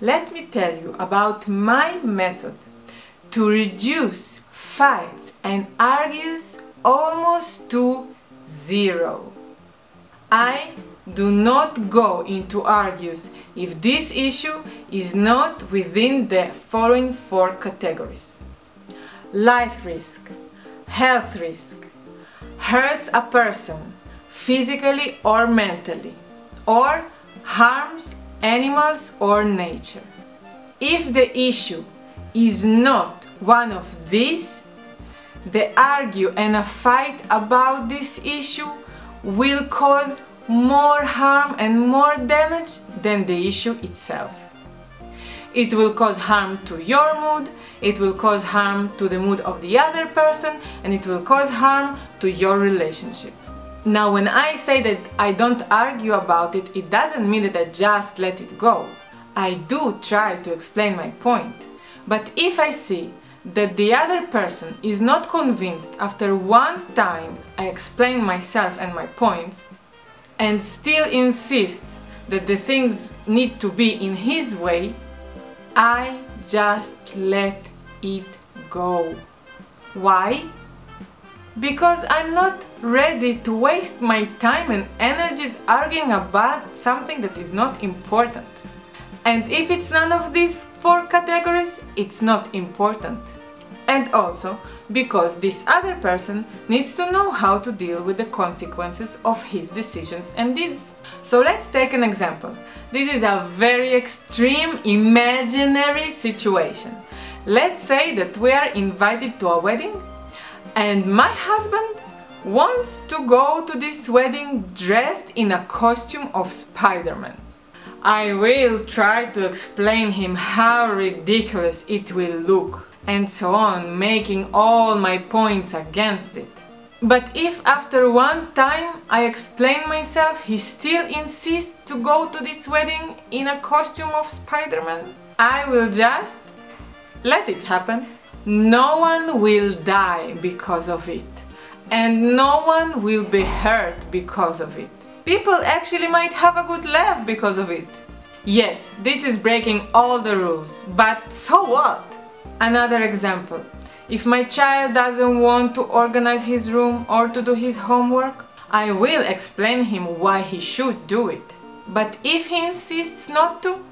let me tell you about my method to reduce fights and argues almost to zero. I do not go into argues if this issue is not within the following 4 categories: life risk, health risk, hurts a person physically or mentally, or harms animals or nature. If the issue is not one of these, the argue and a fight about this issue will cause more harm and more damage than the issue itself. It will cause harm to your mood, it will cause harm to the mood of the other person, and it will cause harm to your relationship. Now, when I say that I don't argue about it, it doesn't mean that I just let it go. I do try to explain my point. But if I see that the other person is not convinced after one time I explain myself and my points, and still insists that the things need to be in his way, I just let it go. Why? Because I'm not ready to waste my time and energies arguing about something that is not important. And if it's none of these 4 categories, it's not important. And also because this other person needs to know how to deal with the consequences of his decisions and deeds. So let's take an example. This is a very extreme imaginary situation. Let's say that we are invited to a wedding and my husband wants to go to this wedding dressed in a costume of Spider-Man. I will try to explain him how ridiculous it will look, and so on, making all my points against it. But if after one time I explain myself, he still insists to go to this wedding in a costume of Spider-Man, I will just let it happen. No one will die because of it, and no one will be hurt because of it. People actually might have a good laugh because of it. Yes, this is breaking all the rules, but so what? Another example. If my child doesn't want to organize his room or to do his homework, I will explain him why he should do it. But if he insists not to,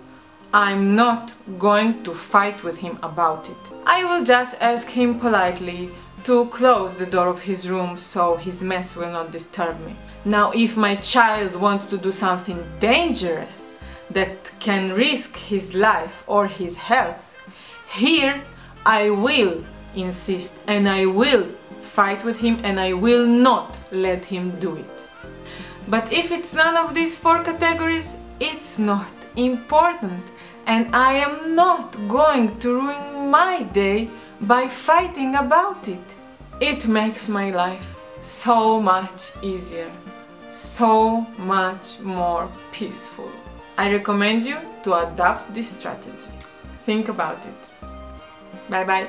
I'm not going to fight with him about it. I will just ask him politely to close the door of his room so his mess will not disturb me. Now, if my child wants to do something dangerous that can risk his life or his health, here I will insist and I will fight with him and I will not let him do it. But if it's none of these 4 categories, it's not important, and I am not going to ruin my day by fighting about it. It makes my life so much easier, so much more peaceful. I recommend you to adopt this strategy. Think about it. Bye bye.